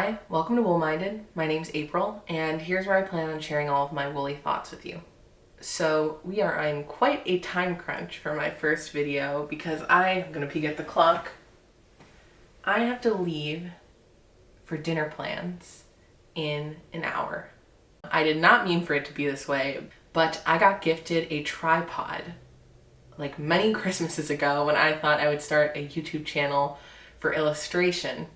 Hi, welcome to Wool Minded. My name's April, and here's where I plan on sharing all of my woolly thoughts with you. So we are in quite a time crunch for my first video because I'm gonna peek at the clock. I have to leave for dinner plans in an hour. I did not mean for it to be this way, but I got gifted a tripod like many Christmases ago when I thought I would start a YouTube channel for illustration.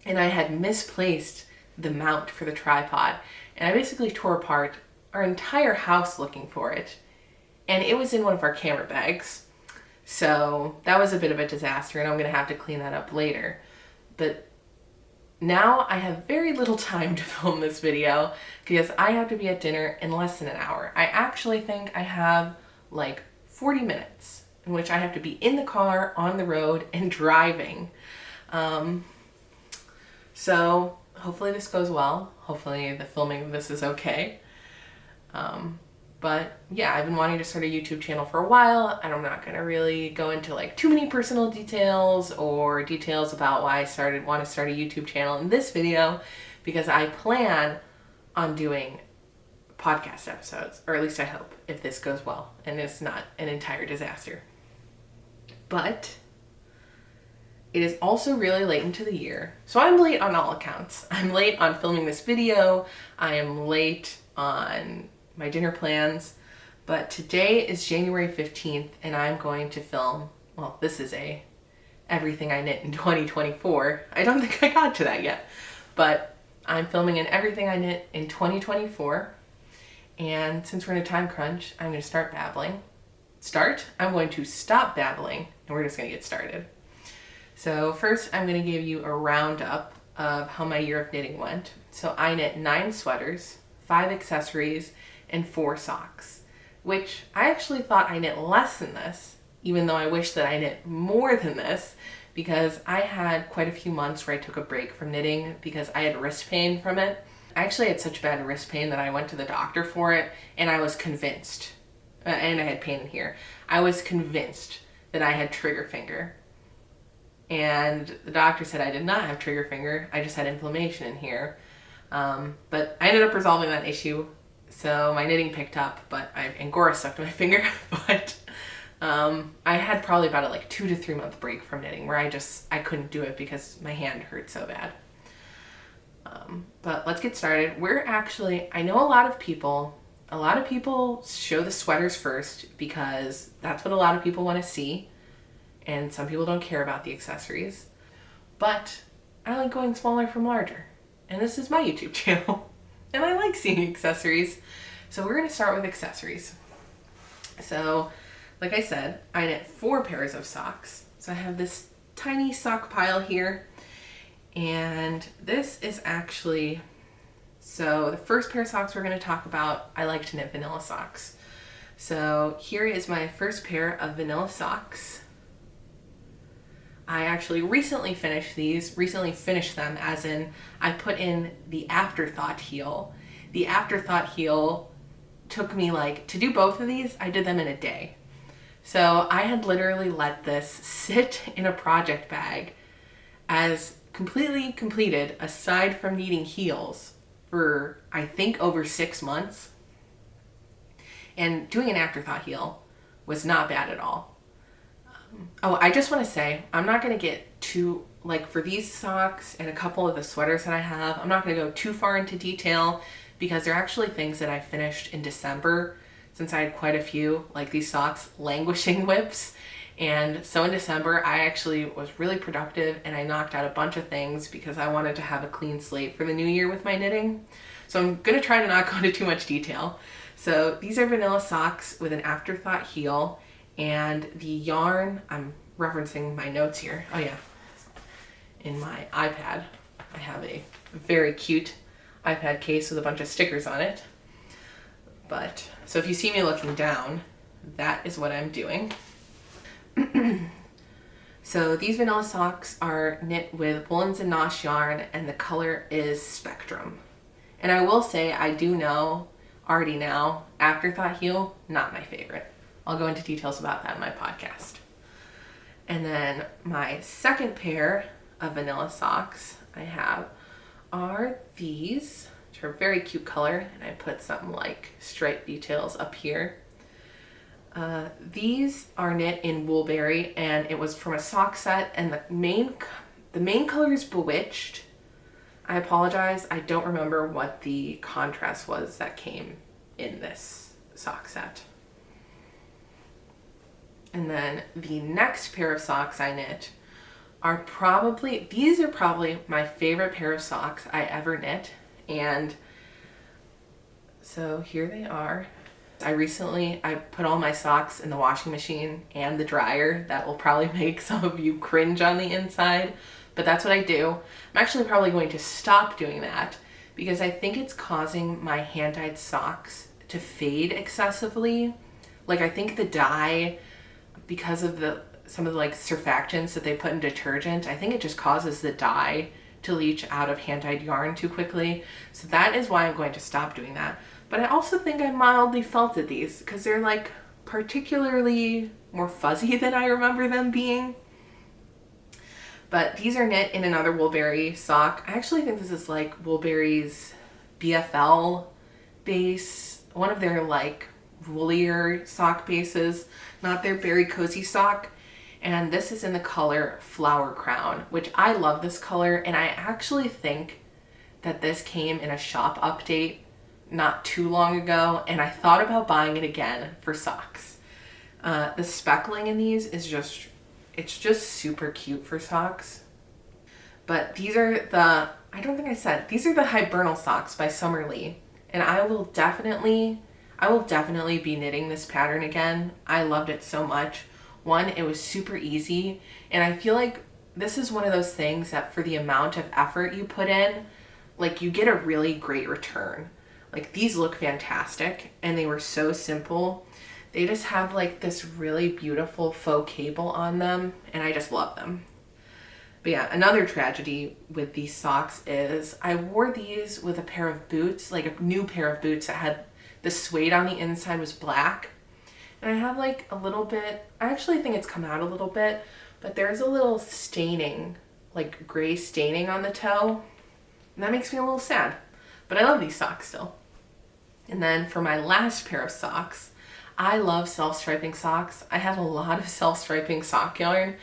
And I had misplaced the mount for the tripod, and I basically tore apart our entire house looking for it, and it was in one of our camera bags. So that was a bit of a disaster, and I'm gonna have to clean that up later. But now I have very little time to film this video because I have to be at dinner in less than an hour. I actually think I have like 40 minutes in which I have to be in the car, on the road, and driving. So hopefully this goes well. Hopefully the filming of this is okay. But yeah, I've been wanting to start a YouTube channel for a while, and I'm not gonna really go into like too many personal details or details about why I want to start a YouTube channel in this video, because I plan on doing podcast episodes, or at least I hope, if this goes well and it's not an entire disaster. But it is also really late into the year, so I'm late on all accounts. I'm late on filming this video, I am late on my dinner plans, but today is January 15th and I'm going to film, well, this is a everything I knit in 2024. I don't think I got to that yet, but I'm filming an everything I knit in 2024, and since we're in a time crunch, I'm going to start babbling. I'm going to stop babbling, and we're just going to get started. So first, I'm going to give you a roundup of how my year of knitting went. So I knit 9 sweaters, 5 accessories, and 4 socks, which I actually thought I knit less than this, even though I wish that I knit more than this, because I had quite a few months where I took a break from knitting because I had wrist pain from it. I actually had such bad wrist pain that I went to the doctor for it, and I was convinced, and I had pain in here, I was convinced that I had trigger finger. And the doctor said I did not have trigger finger, I just had inflammation in here. But I ended up resolving that issue, so my knitting picked up, but Angora stuck to my finger. But I had probably about a 2 to 3 month break from knitting where I couldn't do it because my hand hurt so bad. But let's get started. I know a lot of people show the sweaters first because that's what a lot of people want to see. And some people don't care about the accessories, but I like going smaller from larger. And this is my YouTube channel, and I like seeing accessories. So we're gonna start with accessories. So, like I said, I knit 4 pairs of socks. So I have this tiny sock pile here, and this is actually, so the first pair of socks we're gonna talk about, I like to knit vanilla socks. So here is my first pair of vanilla socks. I actually recently finished them, as in I put in the afterthought heel. The afterthought heel took me to do both of these, I did them in a day. So I had literally let this sit in a project bag as completely completed, aside from needing heels, for I think over 6 months. And doing an afterthought heel was not bad at all. Oh, I just want to say, I'm not going to get too, for these socks and a couple of the sweaters that I have, I'm not going to go too far into detail because they're actually things that I finished in December, since I had quite a few, like these socks, languishing whips. And so in December, I actually was really productive and I knocked out a bunch of things because I wanted to have a clean slate for the new year with my knitting. So I'm going to try to not go into too much detail. So these are vanilla socks with an afterthought heel. And the yarn, I'm referencing my notes here. Oh yeah, in my iPad, I have a very cute iPad case with a bunch of stickers on it. But, so if you see me looking down, that is what I'm doing. So these vanilla socks are knit with Woolens and Nosh yarn, and the color is Spectrum. And I will say, I do know already now, afterthought heel, not my favorite. I'll go into details about that in my podcast. And then my second pair of vanilla socks, I have these, which are a very cute color, and I put some like stripe details up here. These are knit in Woolberry, and it was from a sock set, and the main color is Bewitched. I apologize, I don't remember what the contrast was that came in this sock set. And then the next pair of socks I knit are these are probably my favorite pair of socks I ever knit. And so here they are. I put all my socks in the washing machine and the dryer. That will probably make some of you cringe on the inside, but that's what I do. I'm actually probably going to stop doing that because I think it's causing my hand-dyed socks to fade excessively. Like, I think the dye, because of some of the like surfactants that they put in detergent, I think it just causes the dye to leach out of hand-dyed yarn too quickly. So that is why I'm going to stop doing that. But I also think I mildly felted these because they're like particularly more fuzzy than I remember them being. But these are knit in another Woolberry sock. I actually think this is like Woolberry's BFL base, one of their like woolier sock bases, not their Berry Cozy sock. And this is in the color Flower Crown, which I love this color, and I actually think that this came in a shop update not too long ago, and I thought about buying it again for socks. The speckling in these is it's just super cute for socks. But these are these are the Hibernal Socks by Summer Lee, and I will definitely be knitting this pattern again. I loved it so much. One, it was super easy, and I feel like this is one of those things that for the amount of effort you put in, like, you get a really great return. Like, these look fantastic, and they were so simple. They just have like this really beautiful faux cable on them, and I just love them. But yeah, another tragedy with these socks is I wore these with a pair of boots, like a new pair of boots that had the suede on the inside was black. And I have like a little bit, I actually think it's come out a little bit, but there's a little staining, like gray staining on the toe. And that makes me a little sad, but I love these socks still. And then for my last pair of socks, I love self-striping socks. I have a lot of self-striping sock yarn.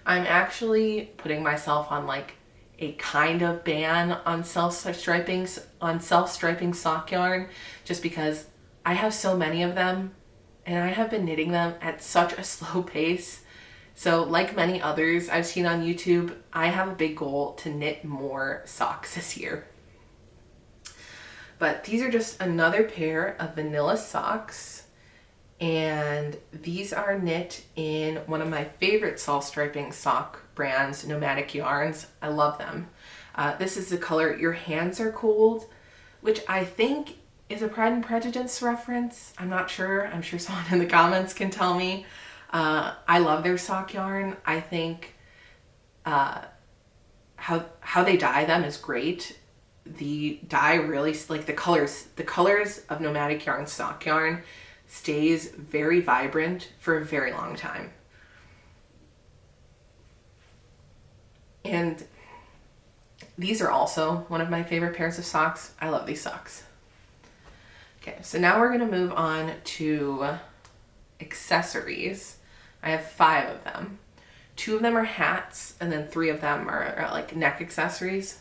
I'm actually putting myself on like a kind of ban on self-striping sock yarn, just because I have so many of them and I have been knitting them at such a slow pace. So like many others I've seen on YouTube, I have a big goal to knit more socks this year. But these are just another pair of vanilla socks, and these are knit in one of my favorite self-striping sock brands, Nomadic yarns. I love them. This is the color Your Hands Are Cold, which I think is a Pride and Prejudice reference. I'm not sure. I'm sure someone in the comments can tell me. I love their sock yarn. I think how they dye them is great. The dye really, like the colors of Nomadic yarn sock yarn stays very vibrant for a very long time. And these are also one of my favorite pairs of socks. I love these socks. Okay, so now we're gonna move on to accessories. I have 5 of them. 2 of them are hats, and then 3 of them are like neck accessories.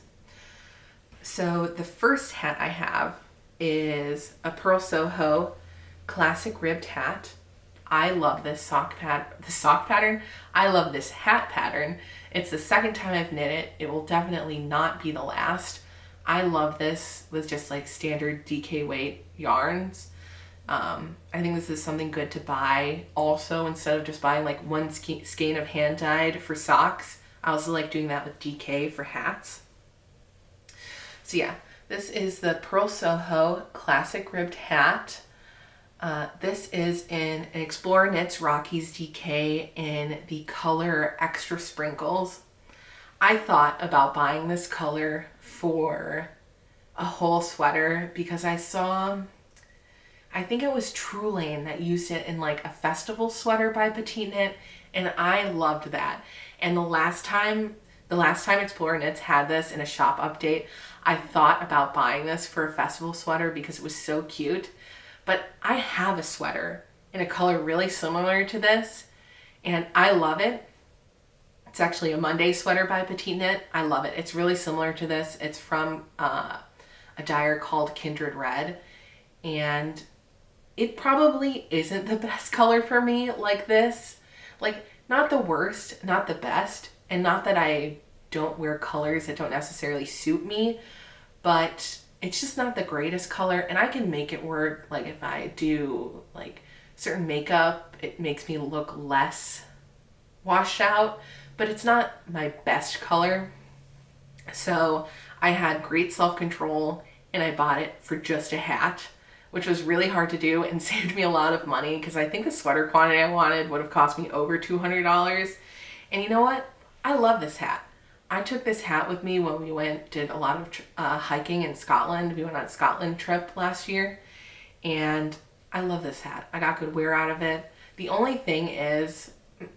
So the first hat I have is a Purl Soho classic ribbed hat. I love this sock pattern. I love this hat pattern. It's the second time I've knit it. It will definitely not be the last. I love this with just like standard DK weight yarns. I think this is something good to buy also, instead of just buying like one skein of hand dyed for socks. I also like doing that with DK for hats. So yeah, this is the Purl Soho classic ribbed hat. This is in an Explorer Knits Rockies DK in the color Extra Sprinkles. I thought about buying this color for a whole sweater because I think it was True Lane that used it in like a festival sweater by PetiteKnit, and I loved that. And the last The last time Explorer Knits had this in a shop update, I thought about buying this for a festival sweater because it was so cute. But I have a sweater in a color really similar to this, and I love it. It's actually a Monday sweater by PetiteKnit. I love it. It's really similar to this. It's from a dyer called Kindred Red, and it probably isn't the best color for me like this. Like, not the worst, not the best, and not that I don't wear colors that don't necessarily suit me, but it's just not the greatest color, and I can make it work. Like, if I do like certain makeup, it makes me look less washed out, but it's not my best color. So I had great self-control and I bought it for just a hat, which was really hard to do and saved me a lot of money because I think the sweater quantity I wanted would have cost me over $200. And you know what? I love this hat. I took this hat with me when we did a lot of hiking in Scotland. We went on a Scotland trip last year, and I love this hat. I got good wear out of it. The only thing is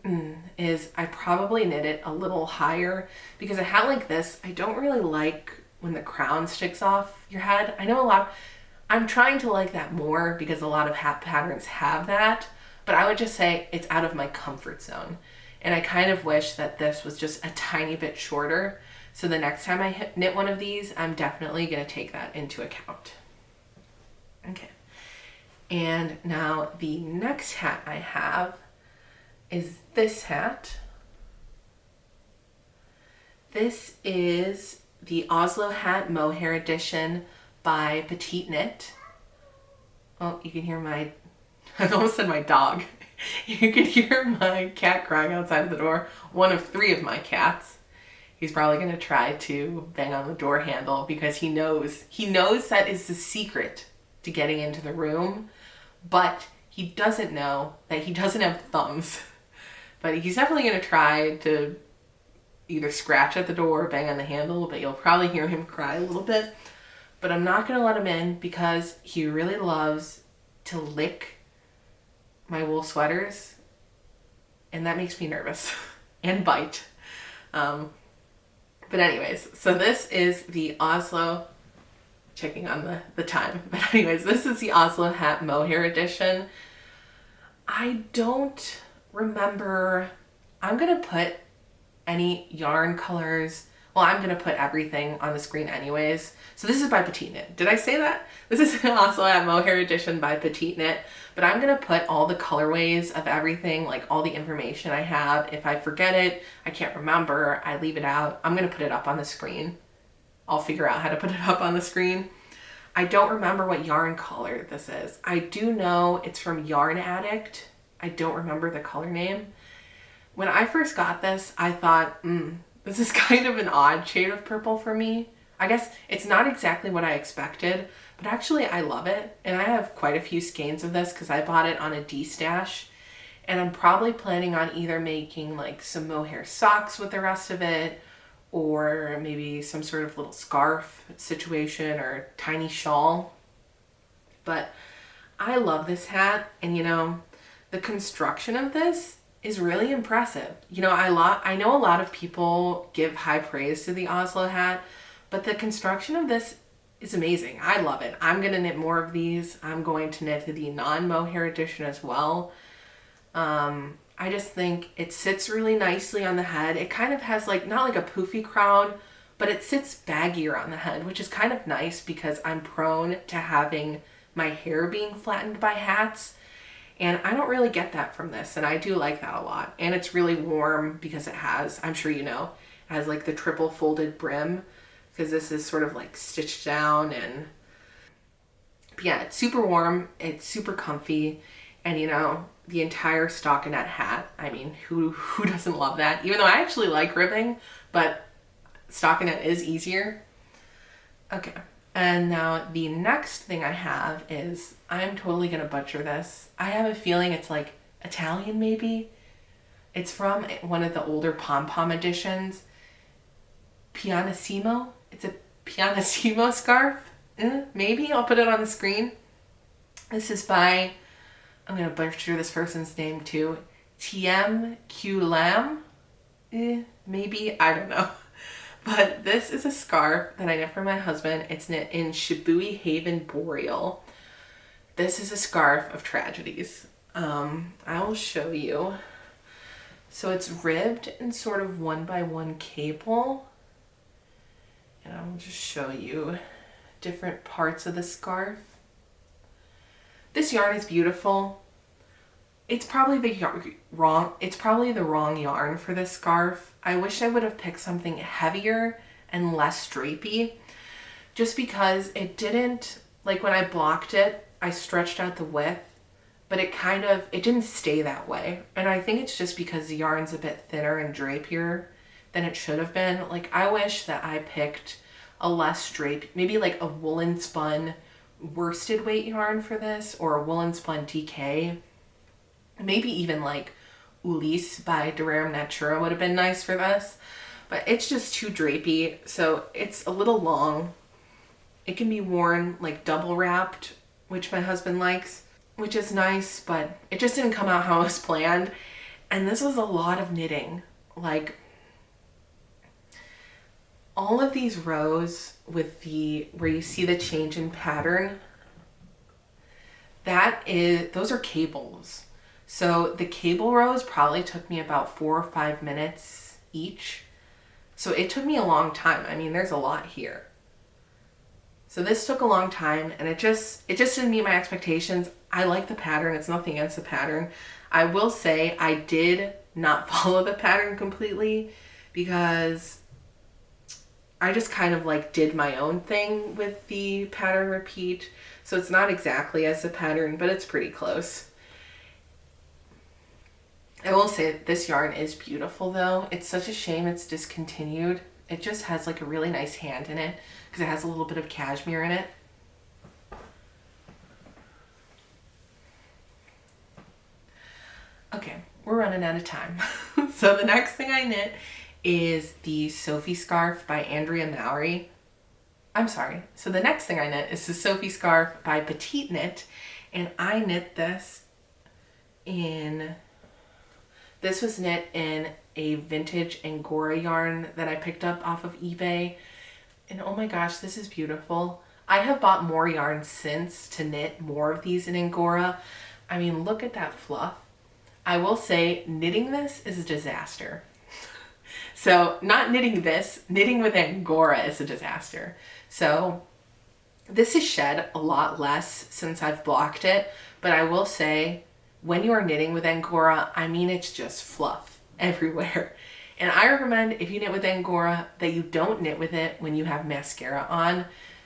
I probably knit it a little higher because a hat like this, I don't really like when the crown sticks off your head. I know I'm trying to like that more because a lot of hat patterns have that, but I would just say it's out of my comfort zone. And I kind of wish that this was just a tiny bit shorter. So the next time I knit one of these, I'm definitely going to take that into account. Okay. And now the next hat I have is this hat. This is the Oslo Hat Mohair edition by PetiteKnit. Oh, you can hear I almost said my dog. You can hear my cat crying outside of the door. One of 3 of my cats. He's probably going to try to bang on the door handle because he knows that is the secret to getting into the room, but he doesn't know that he doesn't have thumbs. But he's definitely going to try to either scratch at the door or bang on the handle, but you'll probably hear him cry a little bit. But I'm not going to let him in because he really loves to lick my wool sweaters, and that makes me nervous and bite. But anyways, so this is the Oslo, checking on the time, but anyways, this is the Oslo Hat Mohair edition. I don't remember, I'm gonna put any yarn colors, well, I'm gonna put everything on the screen anyways. So this is by PetiteKnit. Did I say that? This is also a Mohair edition by PetiteKnit, but I'm gonna put all the colorways of everything, like all the information I have. If I forget it, I can't remember, I leave it out, I'm gonna put it up on the screen. I'll figure out how to put it up on the screen. I don't remember what yarn color this is. I do know it's from Yarn Addict. I don't remember the color name. When I first got this, I thought, this is kind of an odd shade of purple for me. I guess it's not exactly what I expected, but actually I love it. And I have quite a few skeins of this because I bought it on a D-stash. And I'm probably planning on either making like some mohair socks with the rest of it, or maybe some sort of little scarf situation or tiny shawl. But I love this hat, and you know, the construction of this is really impressive. You know, I know a lot of people give high praise to the Oslo hat, but the construction of this is amazing. I love it. I'm gonna knit more of these. I'm going to knit the non-mohair edition as well. I just think it sits really nicely on the head. It kind of has like, not like a poofy crown, but it sits baggier on the head, which is kind of nice because I'm prone to having my hair being flattened by hats. And I don't really get that from this, and I do like that a lot. And it's really warm because it has, I'm sure you know, it has like the triple folded brim, because this is sort of like stitched down. And but yeah, it's super warm, it's super comfy, and you know, the entire stockinette hat, I mean, who doesn't love that? Even though I actually like ribbing, but stockinette is easier. Okay. And now the next thing I have is, I'm totally gonna butcher this. I have a feeling it's like Italian maybe. It's from one of the older pom-pom editions. Pianissimo. It's a Pianissimo scarf. Maybe I'll put it on the screen. This is by, I'm gonna butcher this person's name too. Thien-Kieu Lam. Maybe, I don't know. But this is a scarf that I knit for my husband. It's knit in Shibui Haven Boreal. This is a scarf of tragedies. I will show you. So it's ribbed in sort of 1x1 cable. And I will just show you different parts of the scarf. This yarn is beautiful. It's probably the wrong yarn for this scarf. I wish I would have picked something heavier and less drapey, just because it didn't, like when I blocked it, I stretched out the width, but it didn't stay that way. And I think it's just because the yarn's a bit thinner and drapier than it should have been. Like, I wish that I picked a less drape, maybe like a woolen spun worsted weight yarn for this, or a woolen spun DK. Maybe even like Ulysse by Durham Natura would have been nice for this, but it's just too drapey. So it's a little long. It can be worn like double wrapped, which my husband likes, which is nice, but it just didn't come out how it was planned. And this was a lot of knitting. Like, all of these rows with where you see the change in pattern, those are cables. So the cable rows probably took me about 4 or 5 minutes each. So it took me a long time. I mean, there's a lot here. So this took a long time, and it just didn't meet my expectations. I like the pattern. It's nothing against the pattern. I will say I did not follow the pattern completely, because I just kind of like did my own thing with the pattern repeat. So it's not exactly as the pattern, but it's pretty close. I will say this yarn is beautiful though. It's such a shame it's discontinued. It just has like a really nice hand in it because it has a little bit of cashmere in it. Okay, we're running out of time. So the next thing I knit is the Sophie Scarf by Andrea Mowry. I'm sorry. So the next thing I knit is the Sophie Scarf by PetiteKnit, and I knit this this was knit in a vintage Angora yarn that I picked up off of eBay. And oh my gosh, this is beautiful. I have bought more yarn since to knit more of these in Angora. I mean, look at that fluff. I will say knitting this is a disaster. So not knitting this, knitting with Angora is a disaster. So this is shed a lot less since I've blocked it, but I will say when you are knitting with Angora, I mean, it's just fluff everywhere. And I recommend, if you knit with Angora, that you don't knit with it when you have mascara on,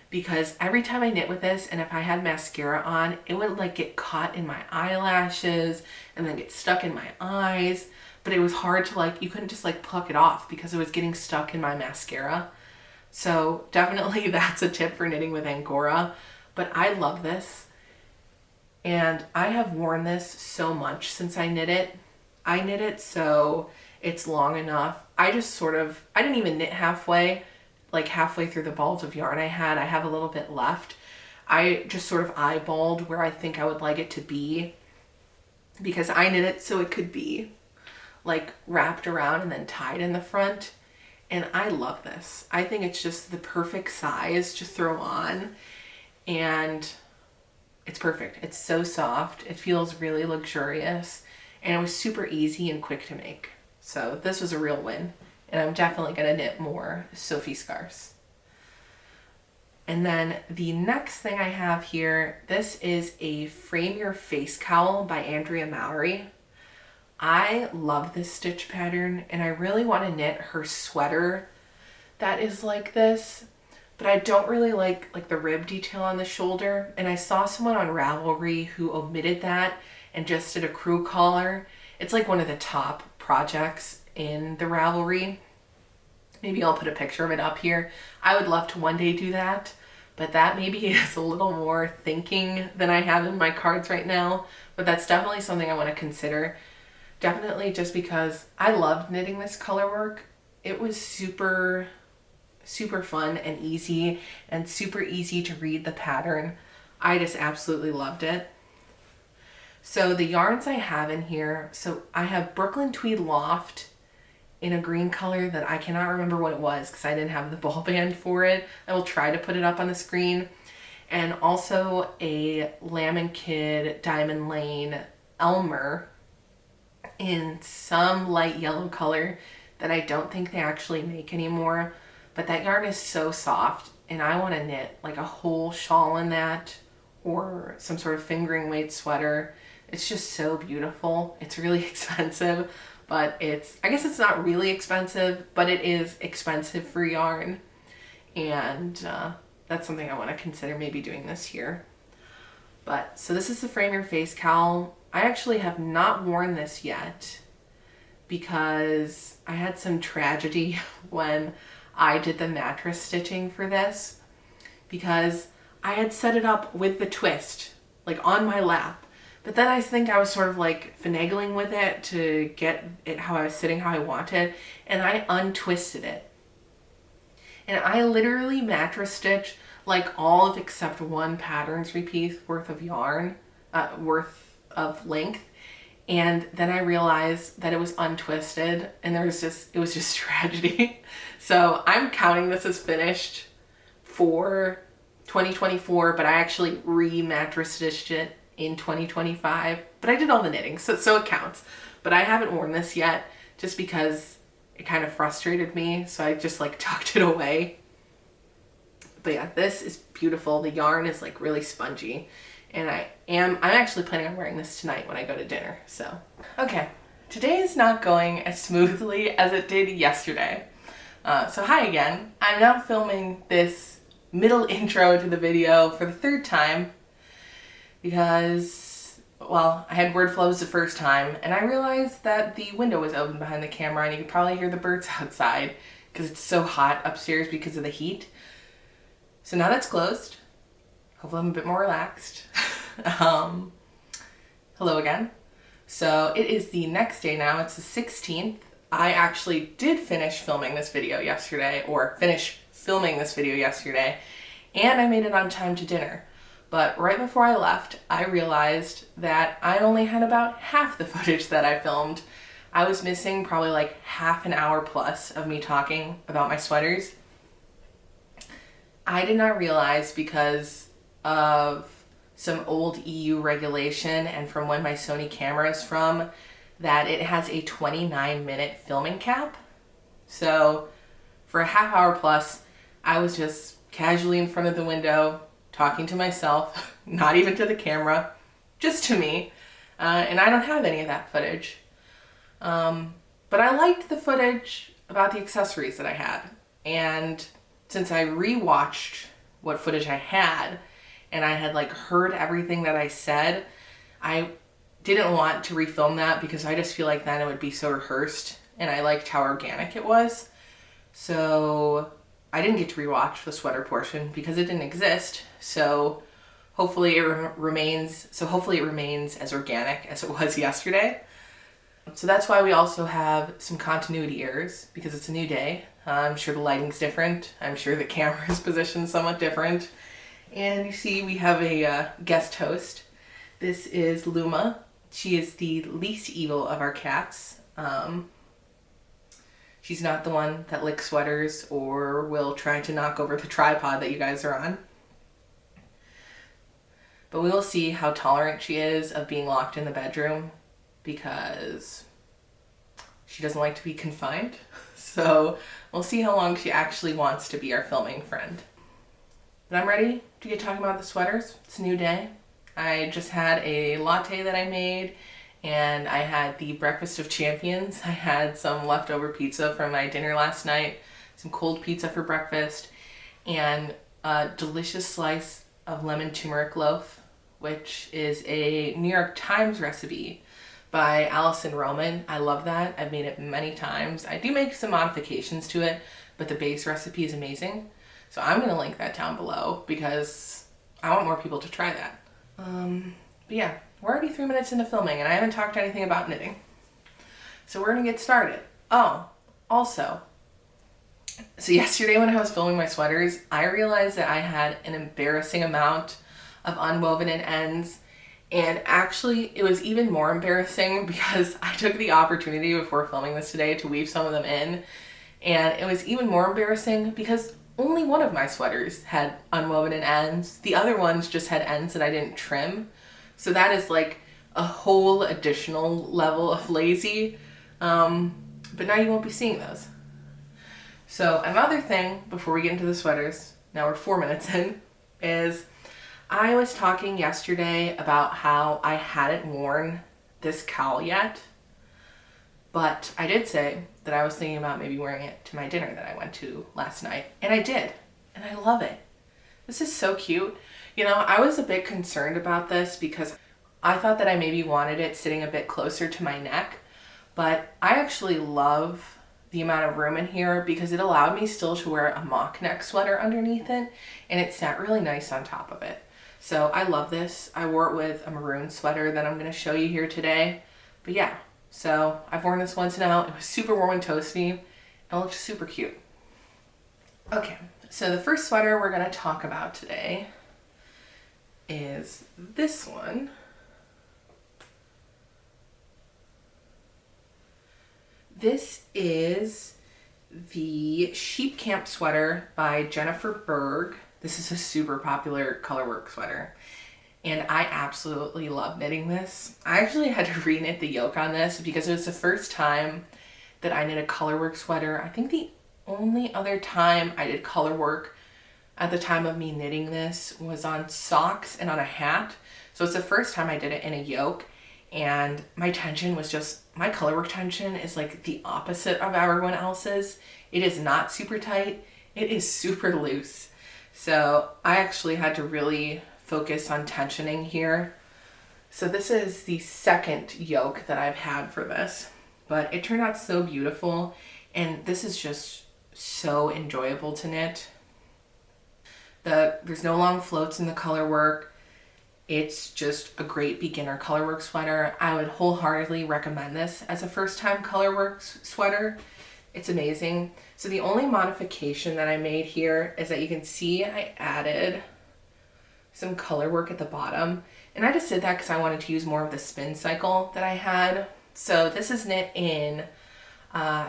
because every time I knit with this, and if I had mascara on, it would like get caught in my eyelashes and then get stuck in my eyes. But it was hard to like, you couldn't just like pluck it off because it was getting stuck in my mascara. So definitely that's a tip for knitting with Angora. But I love this. And I have worn this so much since I knit it. I knit it so it's long enough. I didn't even knit halfway, like halfway through the balls of yarn I have a little bit left. I just sort of eyeballed where I think I would like it to be, because I knit it so it could be like wrapped around and then tied in the front. And I love this. I think it's just the perfect size to throw on, and it's perfect. It's so soft. It feels really luxurious, and it was super easy and quick to make. So this was a real win, and I'm definitely gonna knit more Sophie scarves. And then the next thing I have here, this is a Frame Your Face Cowl by Andrea Mowry. I love this stitch pattern, and I really want to knit her sweater that is like this, but I don't really like the rib detail on the shoulder. And I saw someone on Ravelry who omitted that and just did a crew collar. It's like one of the top projects in the Ravelry. Maybe I'll put a picture of it up here. I would love to one day do that, but that maybe is a little more thinking than I have in my cards right now. But that's definitely something I want to consider. Definitely just because I loved knitting this color work. It was super, super fun and easy, and super easy to read the pattern. I just absolutely loved it. So the yarns I have in here, so I have Brooklyn Tweed Loft in a green color that I cannot remember what it was because I didn't have the ball band for it. I will try to put it up on the screen. And also a Lamb & Kid Diamond Lane Elmer in some light yellow color that I don't think they actually make anymore. But that yarn is so soft, and I want to knit like a whole shawl in that or some sort of fingering weight sweater. It's just so beautiful. It's really expensive, but I guess it's not really expensive, but it is expensive for yarn. And that's something I want to consider maybe doing this year. But so this is the Frame Your Face cowl. I actually have not worn this yet because I had some tragedy when I did the mattress stitching for this, because I had set it up with the twist like on my lap, but then I think I was sort of like finagling with it to get it how I was sitting, how I wanted, and I untwisted it. And I literally mattress stitched like all of except one pattern's repiece worth of yarn, worth of length. And then I realized that it was untwisted, and it was just tragedy. So I'm counting this as finished for 2024, but I actually re-mattress stitched it in 2025. But I did all the knitting, so it counts. But I haven't worn this yet just because it kind of frustrated me, so I just like tucked it away. But yeah, this is beautiful. The yarn is like really spongy. And I'm actually planning on wearing this tonight when I go to dinner, so. Okay, today is not going as smoothly as it did yesterday. So hi again. I'm now filming this middle intro to the video for the third time because, well, I had word flows the first time and I realized that the window was open behind the camera and you could probably hear the birds outside because it's so hot upstairs because of the heat. So now that's closed. Hopefully I'm a bit more relaxed. Hello again. So it is the next day now. It's the 16th. I actually did finish filming this video yesterday, and I made it on time to dinner. But right before I left, I realized that I only had about half the footage that I filmed. I was missing probably like half an hour plus of me talking about my sweaters. I did not realize because of some old EU regulation and from when my Sony camera is from, that it has a 29-minute filming cap. So for a half hour plus, I was just casually in front of the window talking to myself, not even to the camera, just to me. And I don't have any of that footage. But I liked the footage about the accessories that I had. And since I rewatched what footage I had, and I had like heard everything that I said, I didn't want to refilm that because I just feel like then it would be so rehearsed, and I liked how organic it was. So I didn't get to rewatch the sweater portion because it didn't exist. So hopefully it remains as organic as it was yesterday. So that's why we also have some continuity errors, because it's a new day. I'm sure the lighting's different. I'm sure the camera's positioned somewhat different. And you see we have a guest host. This is Luma. She is the least evil of our cats. She's not the one that licks sweaters or will try to knock over the tripod that you guys are on. But we will see how tolerant she is of being locked in the bedroom, because she doesn't like to be confined. So we'll see how long she actually wants to be our filming friend. But I'm ready to get talking about the sweaters. It's a new day. I just had a latte that I made, and I had the breakfast of champions. I had some leftover pizza from my dinner last night, some cold pizza for breakfast, and a delicious slice of lemon turmeric loaf, which is a New York Times recipe by Allison Roman. I love that. I've made it many times. I do make some modifications to it, but the base recipe is amazing. So I'm gonna link that down below because I want more people to try that. But yeah, we're already 3 minutes into filming and I haven't talked anything about knitting. So we're gonna get started. Oh, also, so yesterday when I was filming my sweaters, I realized that I had an embarrassing amount of unwoven in ends, And actually, it was even more embarrassing because I took the opportunity before filming this today to weave some of them in. And it was even more embarrassing because only one of my sweaters had unwoven ends. The other ones just had ends that I didn't trim. So that is like a whole additional level of lazy. But now you won't be seeing those. So another thing before we get into the sweaters, now we're 4 minutes in, is I was talking yesterday about how I hadn't worn this cowl yet, but I did say that I was thinking about maybe wearing it to my dinner that I went to last night, and I did, and I love it. This is so cute. You know, I was a bit concerned about this because I thought that I maybe wanted it sitting a bit closer to my neck, but I actually love the amount of room in here because it allowed me still to wear a mock neck sweater underneath it, and it sat really nice on top of it. So I love this. I wore it with a maroon sweater that I'm going to show you here today. But yeah, so I've worn this once now. It was super warm and toasty and it looked super cute. Okay, so the first sweater we're going to talk about today is this one. This is the Sheep Camp sweater by Jennifer Berg. This is a super popular colorwork sweater, and I absolutely love knitting this. I actually had to re-knit the yoke on this because it was the first time that I knit a colorwork sweater. I think the only other time I did colorwork at the time of me knitting this was on socks and on a hat. So it's the first time I did it in a yoke, and my tension was just, my colorwork tension is like the opposite of everyone else's. It is not super tight, it is super loose. So I actually had to really focus on tensioning here. So this is the second yoke that I've had for this, but it turned out so beautiful, and this is just so enjoyable to knit. There's no long floats in the color work. It's just a great beginner colorwork sweater. I would wholeheartedly recommend this as a first time colorwork sweater. It's amazing. So the only modification that I made here is that you can see I added some color work at the bottom, and I just did that because I wanted to use more of the spin cycle that I had. So this is knit in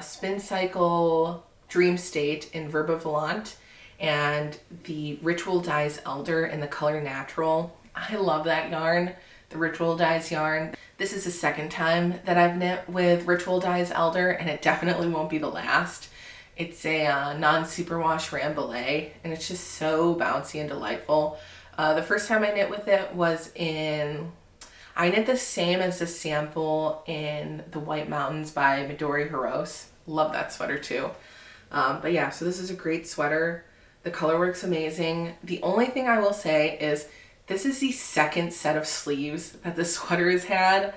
Spin Cycle Dream State in Verba Volant and the Ritual Dyes Elder in the color Natural. I love that yarn, the Ritual Dyes yarn. This is the second time that I've knit with Ritual Dyes Elder, and it definitely won't be the last. It's a non-superwash Rambouillet, and it's just so bouncy and delightful. The first time I knit with it was I knit the same as the sample in the White Mountains by Midori Hirose. Love that sweater too. But yeah, so this is a great sweater. The color work's amazing. The only thing I will say is this is the second set of sleeves that the sweater has had.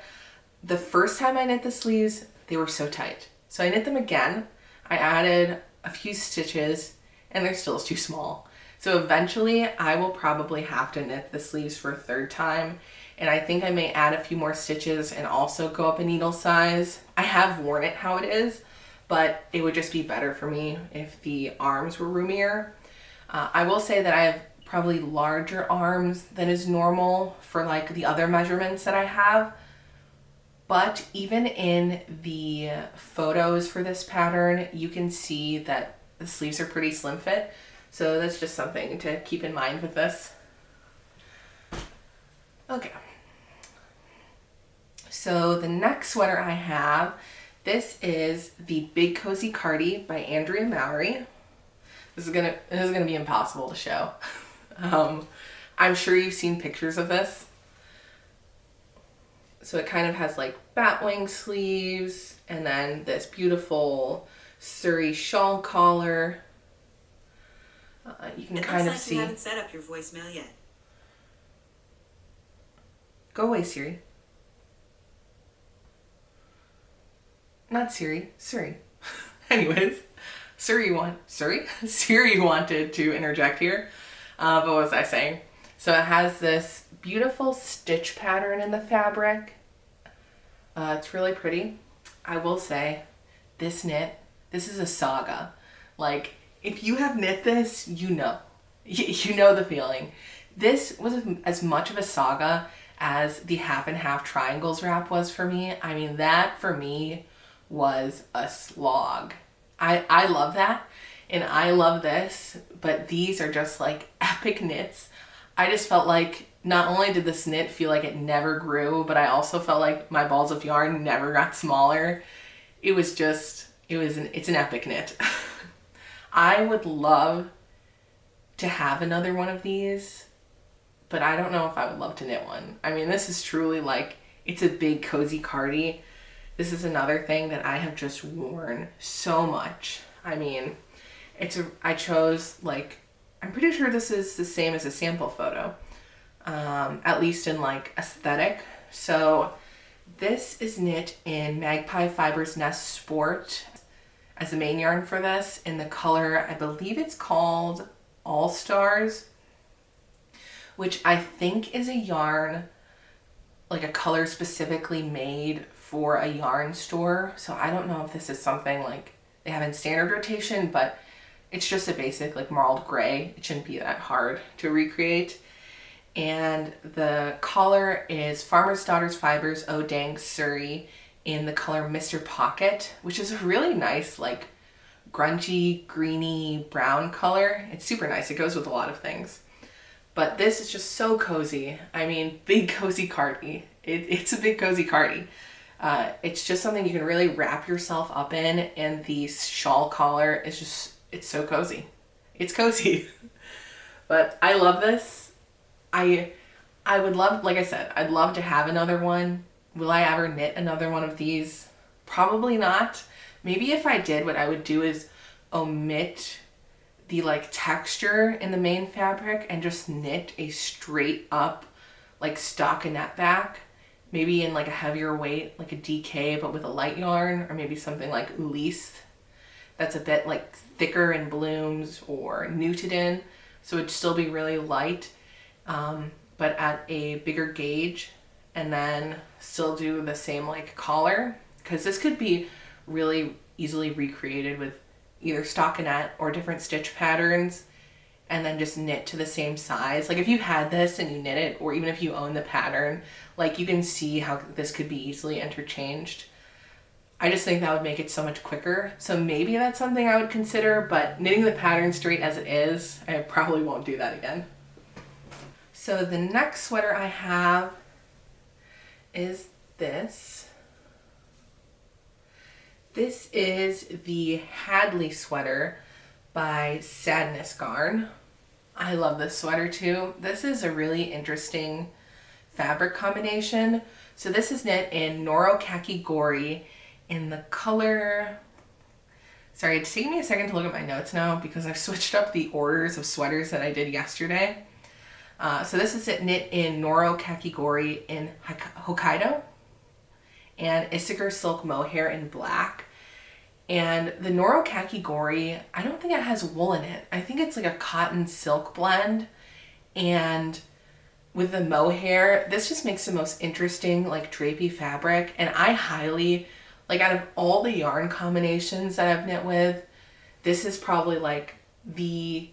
The first time I knit the sleeves, they were so tight. So I knit them again. I added a few stitches, and they're still too small. So eventually I will probably have to knit the sleeves for a third time, and I think I may add a few more stitches and also go up a needle size. I have worn it how it is, but it would just be better for me if the arms were roomier. I will say that I have probably larger arms than is normal for like the other measurements that I have. But even in the photos for this pattern, you can see that the sleeves are pretty slim fit. So that's just something to keep in mind with this. Okay. So the next sweater I have, this is the Big Cozy Cardi by Andrea Mowry. This is gonna be impossible to show. I'm sure you've seen pictures of this. So it kind of has like batwing sleeves and then this beautiful Surrey shawl collar. You can kind of see. You haven't set up your voicemail yet. Go away, Siri. Not Siri, Surrey. Anyways, Siri wanted to interject here. But what was I saying? So it has this beautiful stitch pattern in the fabric. It's really pretty. I will say, this is a saga. Like, if you have knit this, you know. You know the feeling. This was as much of a saga as the half and half triangles wrap was for me. I mean, that for me was a slog. I love that, and I love this, but these are just like epic knits. I just felt like not only did this knit feel like it never grew, but I also felt like my balls of yarn never got smaller. It was just, it's an epic knit. I would love to have another one of these, but I don't know if I would love to knit one. I mean, this is truly like, it's a big Cozy Cardi. This is another thing that I have just worn so much. I mean, I chose like, I'm pretty sure this is the same as a sample photo, at least in like aesthetic. So this is knit in Magpie Fibers Nest Sport as the main yarn for this, in the color, I believe it's called All Stars, which I think is a yarn, like a color specifically made for a yarn store. So I don't know if this is something like they have in standard rotation, but it's just a basic like marled gray. It shouldn't be that hard to recreate. And the color is Farmer's Daughter's Fibers Oh Dang Surrey in the color Mr. Pocket, which is a really nice like grungy, greeny brown color. It's super nice. It goes with a lot of things. But this is just so cozy. I mean, big Cozy Cardi. It's a big Cozy Cardi. It's just something you can really wrap yourself up in, and the shawl collar is just, it's so cozy. It's cozy. But I love this. I would love, like I said, I'd love to have another one. Will I ever knit another one of these? Probably not. Maybe if I did, what I would do is omit the like texture in the main fabric and just knit a straight up like stockinette back. Maybe in like a heavier weight, like a DK, but with a light yarn, or maybe something like Ulisse that's a bit like thicker in blooms, or Knitted in, so it'd still be really light, but at a bigger gauge, and then still do the same like collar, because this could be really easily recreated with either stockinette or different stitch patterns, and then just knit to the same size. Like if you had this and you knit it, or even if you own the pattern, like you can see how this could be easily interchanged. I just think that would make it so much quicker. So maybe that's something I would consider, but knitting the pattern straight as it is, I probably won't do that again. So the next sweater I have is this. This is the Hadley sweater by Sadness Garn. I love this sweater too. This is a really interesting fabric combination. So this is knit in Noro Khaki Gory in the color, sorry, it's taking me a second to look at my notes now because I've switched up the orders of sweaters that I did yesterday. So this is knit in Noro Khaki Gory in Hokkaido, and Issachar Silk Mohair in black. And the Noro Khaki Gory, I don't think it has wool in it. I think it's like a cotton silk blend. And with the mohair, this just makes the most interesting like drapey fabric. And I highly, like out of all the yarn combinations that I've knit with, this is probably like the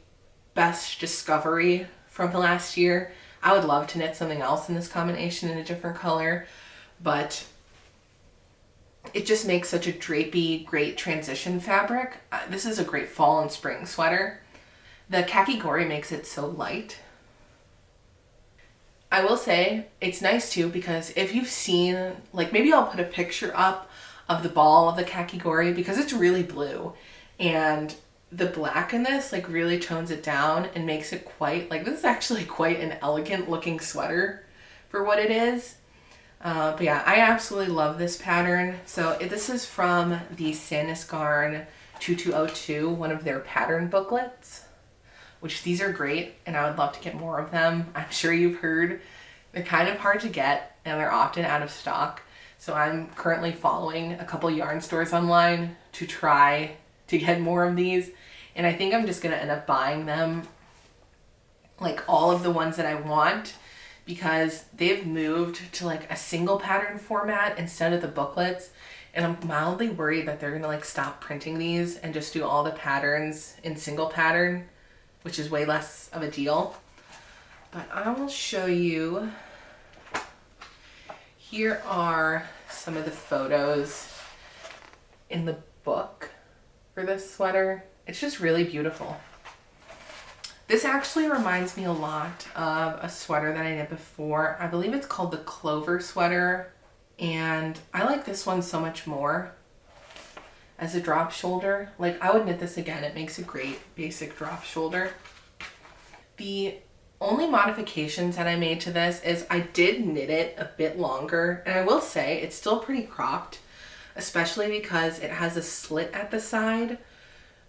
best discovery from the last year. I would love to knit something else in this combination in a different color, but it just makes such a drapey, great transition fabric. This is a great fall and spring sweater. The Khaki Gory makes it so light. I will say it's nice too, because if you've seen, like maybe I'll put a picture up of the ball of the Khaki Gory, because it's really blue, and the black in this like really tones it down and makes it quite, like this is actually quite an elegant looking sweater for what it is. But yeah, I absolutely love this pattern. So this is from the Sadness Garn 2202, one of their pattern booklets, which these are great and I would love to get more of them. I'm sure you've heard they're kind of hard to get and they're often out of stock. So I'm currently following a couple yarn stores online to try to get more of these. And I think I'm just going to end up buying them, like all of the ones that I want, because they've moved to like a single pattern format instead of the booklets. And I'm mildly worried that they're going to like stop printing these and just do all the patterns in single pattern, which is way less of a deal. But I will show you Here are some of the photos in the book for this sweater. It's just really beautiful. This actually reminds me a lot of a sweater that I knit before. I believe it's called the Clover sweater, and I like this one so much more as a drop shoulder. Like, I would knit this again. It makes a great basic drop shoulder. The only modifications that I made to this is I did knit it a bit longer, and I will say it's still pretty cropped, especially because it has a slit at the side.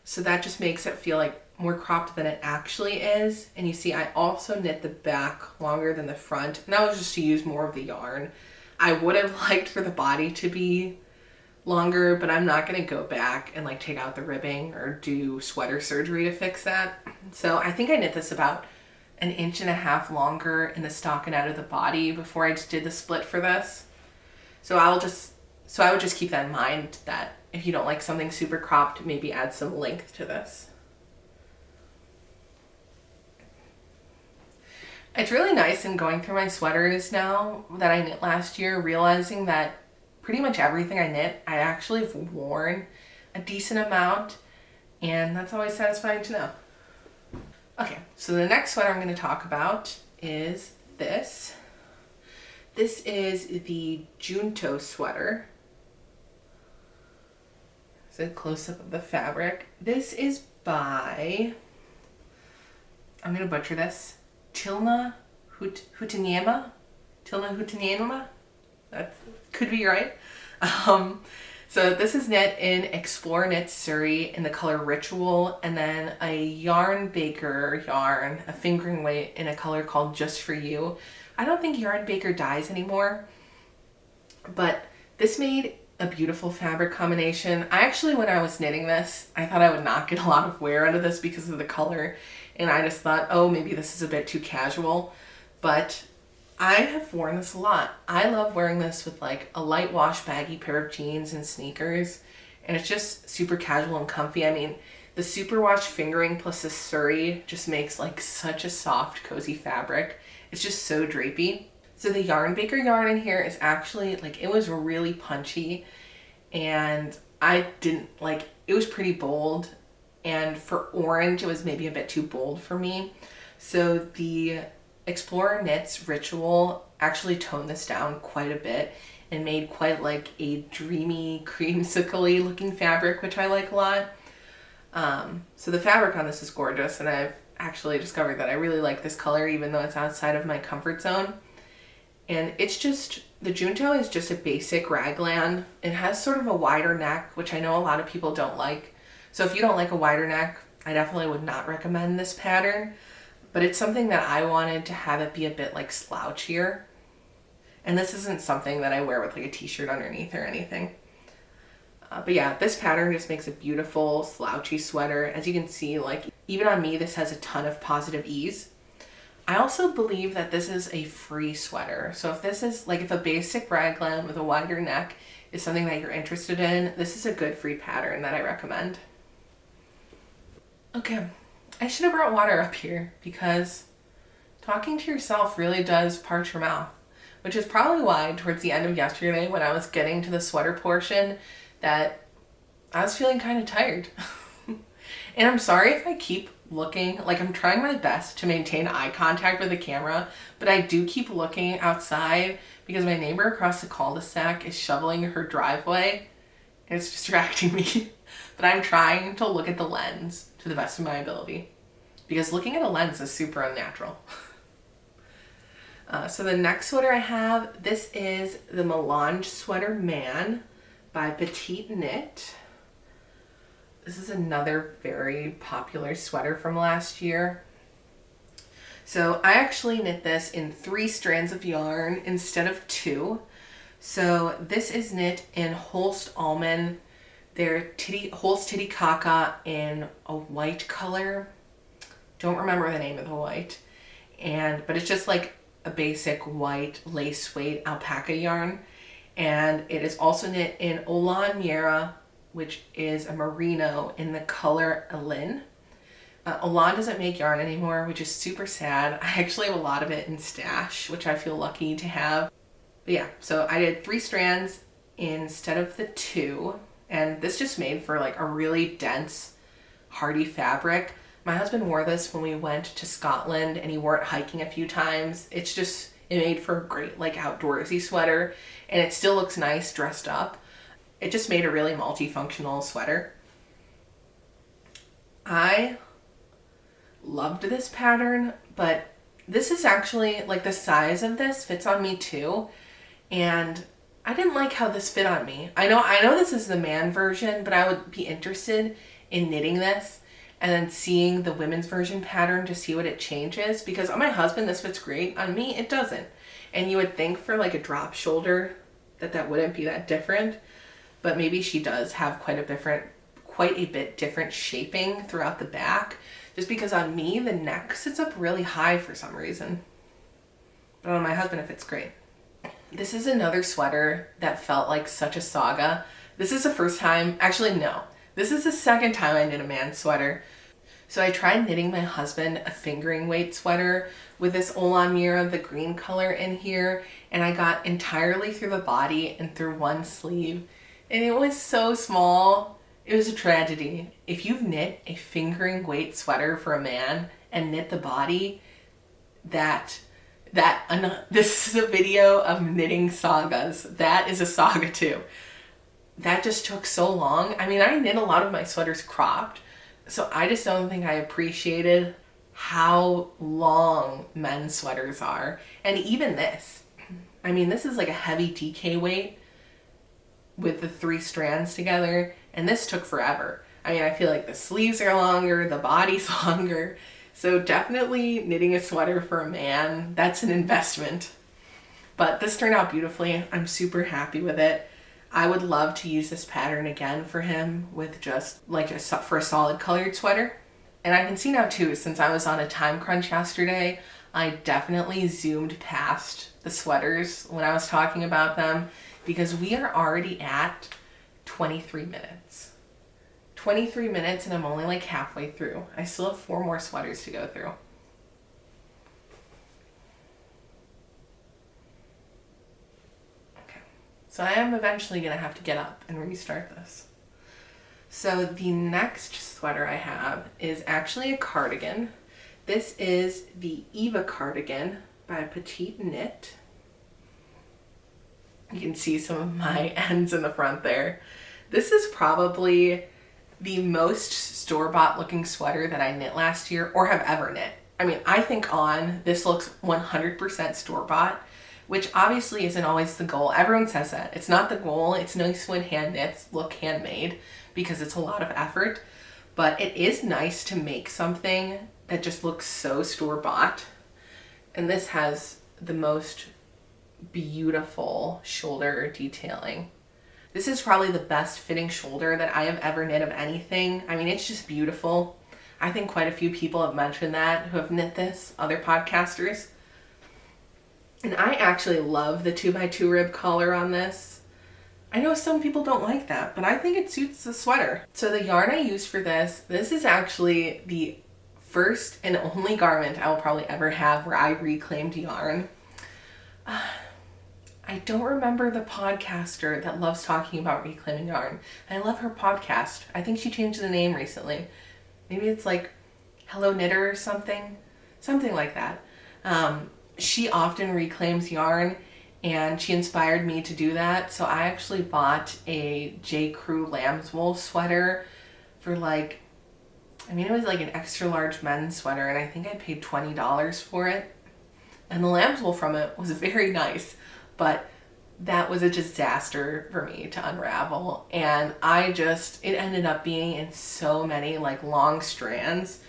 So that just makes it feel like more cropped than it actually is. And you see, I also knit the back longer than the front, and that was just to use more of the yarn. I would have liked for the body to be longer, but I'm not going to go back and like take out the ribbing or do sweater surgery to fix that. So I think I knit this about 1.5 inches longer in the stockinette out of the body before I just did the split for this. So I would just keep that in mind, that if you don't like something super cropped, maybe add some length to this. It's really nice in going through my sweaters now that I knit last year, realizing that pretty much everything I knit, I actually have worn a decent amount, and that's always satisfying to know. Okay, so the next sweater I'm going to talk about is this. This is the Junto sweater. It's a close-up of the fabric. This is by, I'm going to butcher this, Tilna Hutaniema? Tilna Hutaniema? That could be right. So this is knit in Explore Knit Surrey in the color Ritual, and then a Yarn Baker yarn, a fingering weight in a color called Just For You. I don't think Yarn Baker dyes anymore, but this made a beautiful fabric combination. I actually, when I was knitting this, I thought I would not get a lot of wear out of this because of the color, and I just thought, oh, maybe this is a bit too casual, but I have worn this a lot. I love wearing this with like a light wash baggy pair of jeans and sneakers, and it's just super casual and comfy. I mean, the superwash fingering plus the Surrey just makes like such a soft, cozy fabric. It's just so drapey. So the Yarn Baker yarn in here is actually like, it was really punchy, and I didn't like, it was pretty bold, and for orange it was maybe a bit too bold for me. So the Explorer Knits Ritual actually toned this down quite a bit and made quite like a dreamy, creamsicle-y looking fabric, which I like a lot. So the fabric on this is gorgeous, and I've actually discovered that I really like this color even though it's outside of my comfort zone. And it's just, the Junto is just a basic raglan. It has sort of a wider neck, which I know a lot of people don't like. So if you don't like a wider neck, I definitely would not recommend this pattern. But it's something that I wanted to have it be a bit like slouchier. And this isn't something that I wear with like a t-shirt underneath or anything. But yeah, this pattern just makes a beautiful slouchy sweater. As you can see, like even on me, this has a ton of positive ease. I also believe that this is a free sweater. So if this is like, if a basic raglan with a wider neck is something that you're interested in, this is a good free pattern that I recommend. Okay. I should have brought water up here because talking to yourself really does parch your mouth, which is probably why towards the end of yesterday when I was getting to the sweater portion that I was feeling kind of tired. And I'm sorry if I keep looking, like I'm trying my best to maintain eye contact with the camera, but I do keep looking outside because my neighbor across the cul-de-sac is shoveling her driveway and it's distracting me. But I'm trying to look at the lens to the best of my ability because looking at a lens is super unnatural. So the next sweater I have, this is the Melange Sweater Man by PetiteKnit. This is another very popular sweater from last year. So I actually knit this in 3 strands of yarn instead of 2. So this is knit in Holst Almond. They're Holst Titicaca in a white color. Don't remember the name of the white. But it's just like a basic white lace weight alpaca yarn. And it is also knit in Olan Miera, which is a merino in the color Elin. Olan doesn't make yarn anymore, which is super sad. I actually have a lot of it in stash, which I feel lucky to have. But yeah, so I did 3 strands instead of the 2, and this just made for like a really dense, hardy fabric. My husband wore this when we went to Scotland, and he wore it hiking a few times. It made for a great like outdoorsy sweater, and it still looks nice dressed up. It just made a really multifunctional sweater. I loved this pattern, but this is actually like the size of this fits on me too, and I didn't like how this fit on me. I know this is the man version, but I would be interested in knitting this and then seeing the women's version pattern to see what it changes, because on my husband this fits great, on me it doesn't. And you would think for like a drop shoulder that wouldn't be that different, but maybe she does have quite a bit different shaping throughout the back, just because on me the neck sits up really high for some reason, but on my husband it fits great. This is another sweater that felt like such a saga. This is the first time, actually no, this is the second time I knit a man's sweater. So I tried knitting my husband a fingering weight sweater with this Olan Mira, the green color in here, and I got entirely through the body and through one sleeve, and it was so small. It was a tragedy. If you've knit a fingering weight sweater for a man and knit the body, this is a video of knitting sagas. That is a saga too. That just took so long. I mean, I knit a lot of my sweaters cropped, so I just don't think I appreciated how long men's sweaters are. And even this, I mean, this is like a heavy DK weight with the 3 strands together, and this took forever. I mean, I feel like the sleeves are longer, the body's longer. So definitely knitting a sweater for a man, that's an investment. But this turned out beautifully. I'm super happy with it. I would love to use this pattern again for him with just like for a solid colored sweater. And I can see now too, since I was on a time crunch yesterday, I definitely zoomed past the sweaters when I was talking about them, because we are already at 23 minutes. 23 minutes and I'm only like halfway through. I still have 4 more sweaters to go through. Okay, so I am eventually gonna have to get up and restart this. So the next sweater I have is actually a cardigan. This is the Eva Cardigan by PetiteKnit. You can see some of my ends in the front there. This is probably the most store-bought looking sweater that I knit last year or have ever knit. I mean, I think this looks 100% store-bought, which obviously isn't always the goal. Everyone says that. It's not the goal. It's nice when hand knits look handmade because it's a lot of effort, but it is nice to make something that just looks so store-bought. And this has the most beautiful shoulder detailing. This is probably the best fitting shoulder that I have ever knit of anything. I mean, it's just beautiful. I think quite a few people have mentioned that who have knit this, other podcasters. And I actually love the 2x2 rib collar on this. I know some people don't like that, but I think it suits the sweater. So the yarn I used for this is actually the first and only garment I will probably ever have where I reclaimed yarn. I don't remember the podcaster that loves talking about reclaiming yarn. I love her podcast. I think she changed the name recently. Maybe it's like Hello Knitter or something like that. She often reclaims yarn, and she inspired me to do that. So I actually bought a J. Crew lamb's wool sweater for like, I mean, it was like an extra large men's sweater, and I think I paid $20 for it. And the lamb's wool from it was very nice, but that was a disaster for me to unravel. And it ended up being in so many like long strands,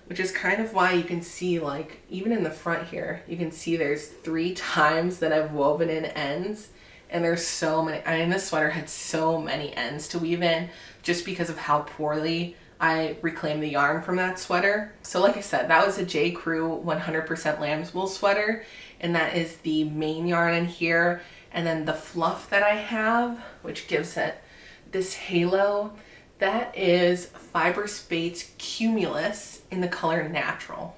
which is kind of why you can see, like, even in the front here, you can see there's 3 times that I've woven in ends, and there's so many. I mean, this sweater had so many ends to weave in just because of how poorly I reclaimed the yarn from that sweater. So like I said, that was a J. Crew 100% lamb's wool sweater, and that is the main yarn in here. And then the fluff that I have, which gives it this halo, that is Fiber Spates Cumulus in the color Natural.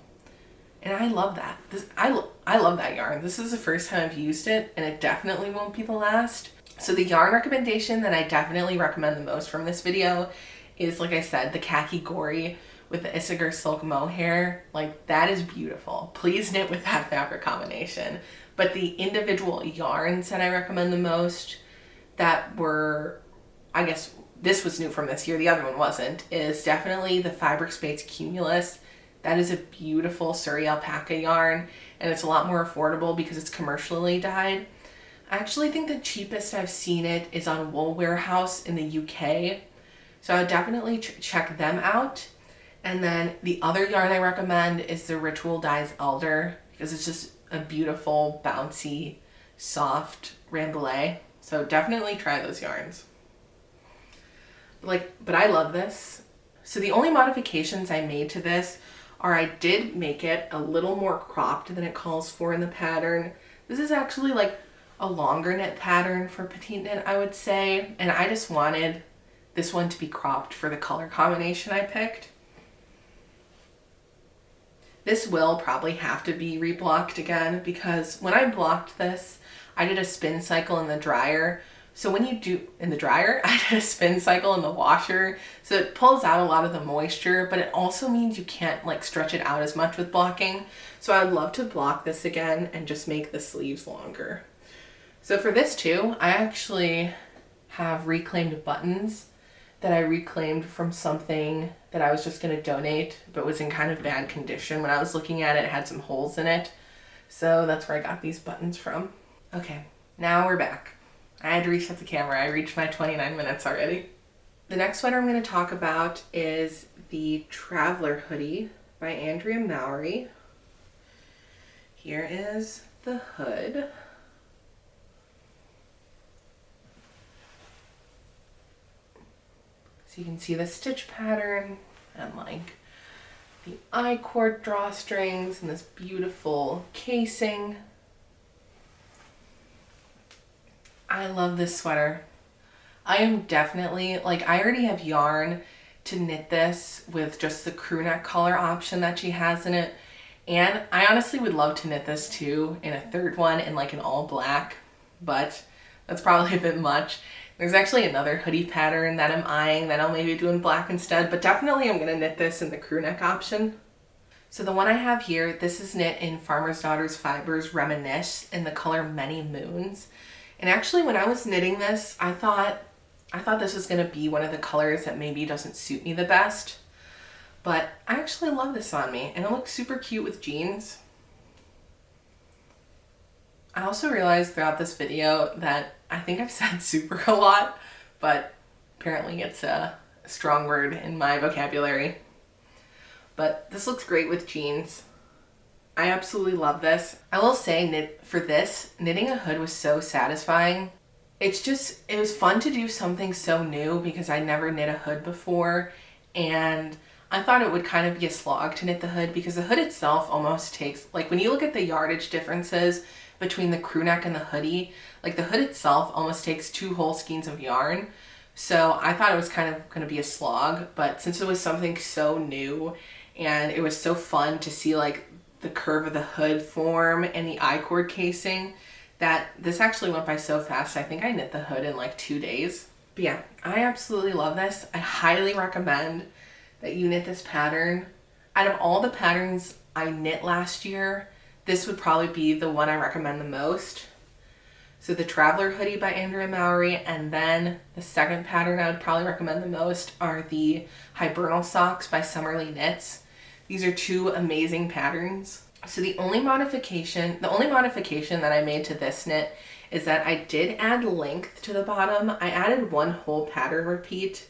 And I love that. I love that yarn. This is the first time I've used it, and it definitely won't be the last. So the yarn recommendation that I definitely recommend the most from this video is, like I said, the khaki gory with the Isagar silk mohair. Like, that is beautiful. Please knit with that fabric combination. But the individual yarns that I recommend the most that were, I guess this was new from this year, the other one wasn't, is definitely the Fabric Space Cumulus. That is a beautiful Surrey alpaca yarn, and it's a lot more affordable because it's commercially dyed. I actually think the cheapest I've seen it is on Wool Warehouse in the UK. So I would definitely check them out. And then the other yarn I recommend is the Ritual Dyes Elder, because it's just a beautiful, bouncy, soft rambouillet. So definitely try those yarns. But I love this. So the only modifications I made to this are I did make it a little more cropped than it calls for in the pattern. This is actually like a longer knit pattern for petite knit, I would say. And I just wanted this one to be cropped for the color combination I picked. This will probably have to be reblocked again, because when I blocked this, I did a spin cycle in the dryer. So when you do in the dryer, I did a spin cycle in the washer. So it pulls out a lot of the moisture, but it also means you can't like stretch it out as much with blocking. So I would love to block this again and just make the sleeves longer. So for this too, I actually have reclaimed buttons that I reclaimed from something that I was just going to donate, but was in kind of bad condition. When I was looking at it, it had some holes in it. So that's where I got these buttons from. Okay, now we're back. I had to reset the camera. I reached my 29 minutes already. The next sweater I'm going to talk about is the Traveler Hoodie by Andrea Mowry. Here is the hood. So you can see the stitch pattern and like the I-cord drawstrings and this beautiful casing. I love this sweater. I am definitely, like, I already have yarn to knit this with just the crew neck color option that she has in it. And I honestly would love to knit this too in a third one in like an all black, but that's probably a bit much. There's actually another hoodie pattern that I'm eyeing that I'll maybe do in black instead, but definitely I'm gonna knit this in the crew neck option. So the one I have here, this is knit in Farmer's Daughter's Fibers Reminisce in the color Many Moons. And actually when I was knitting this, I thought this was gonna be one of the colors that maybe doesn't suit me the best, but I actually love this on me and it looks super cute with jeans. I also realized throughout this video that I think I've said super a lot, but apparently it's a strong word in my vocabulary. But this looks great with jeans. I absolutely love this. I will say for this, knitting a hood was so satisfying. It was fun to do something so new because I never knit a hood before, and I thought it would kind of be a slog to knit the hood because the hood itself almost takes, like when you look at the yardage differences between the crew neck and the hoodie, like the hood itself almost takes 2 whole skeins of yarn. So I thought it was kind of going to be a slog, but since it was something so new and it was so fun to see like the curve of the hood form and the I-cord casing, that this actually went by so fast. I think I knit the hood in like 2 days. But yeah, I absolutely love this. I highly recommend that you knit this pattern. Out of all the patterns I knit last year, this would probably be the one I recommend the most. So the Traveler Hoodie by Andrea Mowry, and then the second pattern I would probably recommend the most are the Hibernal Socks by Summerly Knits. These are 2 amazing patterns. So the only modification that I made to this knit is that I did add length to the bottom. I added 1 whole pattern repeat,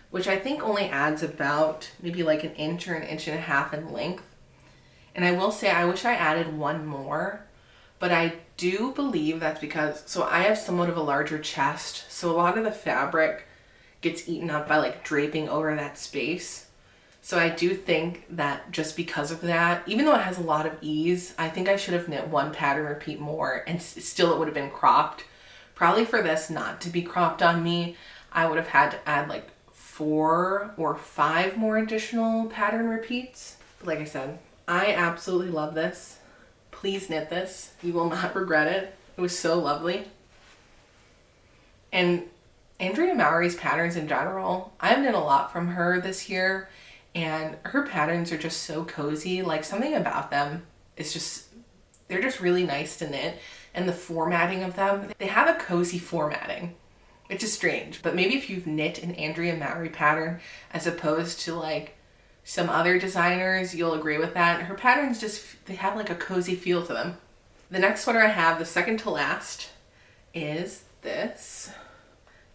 which I think only adds about maybe like an inch or an inch and a half in length. And I will say I wish I added 1 more, but I do believe that's because, so I have somewhat of a larger chest, so a lot of the fabric gets eaten up by like draping over that space. So I do think that just because of that, even though it has a lot of ease, I think I should have knit 1 pattern repeat more and still it would have been cropped. Probably for this not to be cropped on me, I would have had to add like 4 or 5 more additional pattern repeats. But like I said, I absolutely love this. Please knit this. You will not regret it. It was so lovely. And Andrea Mowry's patterns in general, I've knit a lot from her this year, and her patterns are just so cozy. Like, something about them is just, they're just really nice to knit. And the formatting of them, they have a cozy formatting. It's just strange. But maybe if you've knit an Andrea Mowry pattern as opposed to like some other designers, you'll agree with that. Her patterns just, they have like a cozy feel to them. The next sweater I have, the second to last, is this.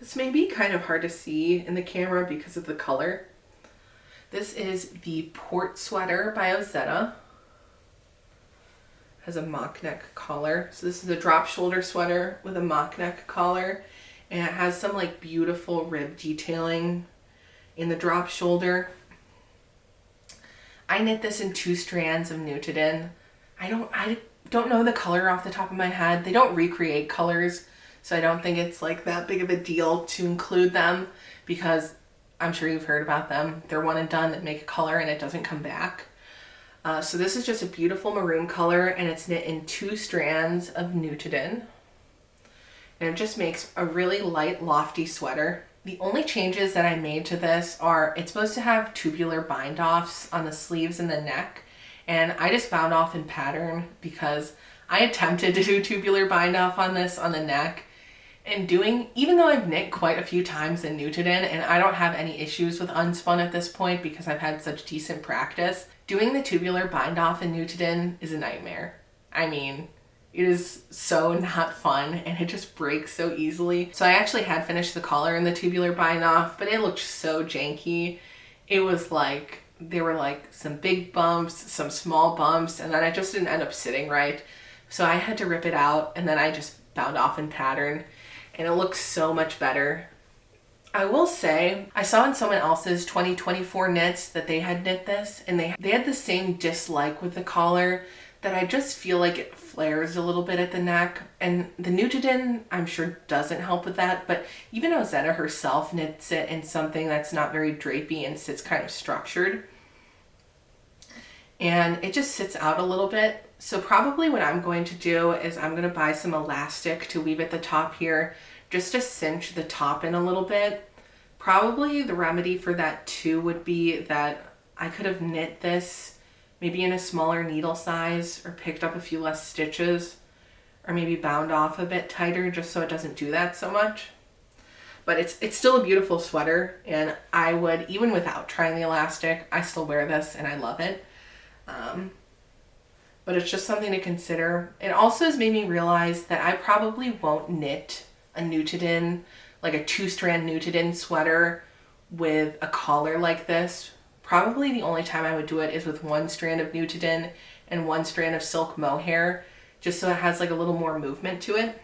This may be kind of hard to see in the camera because of the color. This is the Port Sweater by Ozetta. Has a mock neck collar. So this is a drop shoulder sweater with a mock neck collar. And it has some like beautiful rib detailing in the drop shoulder. I knit this in 2 strands of Nutiden. I don't know the color off the top of my head. They don't recreate colors, so I don't think it's like that big of a deal to include them, because I'm sure you've heard about them. They're one and done that make a color and it doesn't come back. So this is just a beautiful maroon color, and it's knit in 2 strands of Nutiden. And it just makes a really light, lofty sweater. The only changes that I made to this are, it's supposed to have tubular bind-offs on the sleeves and the neck, and I just bound off in pattern because I attempted to do tubular bind-off on this on the neck, and even though I've knit quite a few times in Nutiden and I don't have any issues with unspun at this point because I've had such decent practice, doing the tubular bind-off in Nutiden is a nightmare. I mean, it is so not fun, and it just breaks so easily. So I actually had finished the collar in the tubular bind off, but it looked so janky. It was like, there were like some big bumps, some small bumps, and then I just didn't end up sitting right. So I had to rip it out, and then I just bound off in pattern, and it looks so much better. I will say, I saw in someone else's 2024 knits that they had knit this, and they had the same dislike with the collar, that I just feel like it flares a little bit at the neck. And the Nutiden, I'm sure, doesn't help with that, but even Ozetta herself knits it in something that's not very drapey and sits kind of structured. And it just sits out a little bit. So probably what I'm going to do is I'm going to buy some elastic to weave at the top here, just to cinch the top in a little bit. Probably the remedy for that too would be that I could have knit this maybe in a smaller needle size, or picked up a few less stitches, or maybe bound off a bit tighter just so it doesn't do that so much. But it's still a beautiful sweater, and I would, even without trying the elastic, I still wear this and I love it. But it's just something to consider. It also has made me realize that I probably won't knit a Nutiden, like a 2-strand Nutiden sweater with a collar like this. Probably the only time I would do it is with 1 strand of Nutiden and 1 strand of silk mohair, just so it has like a little more movement to it.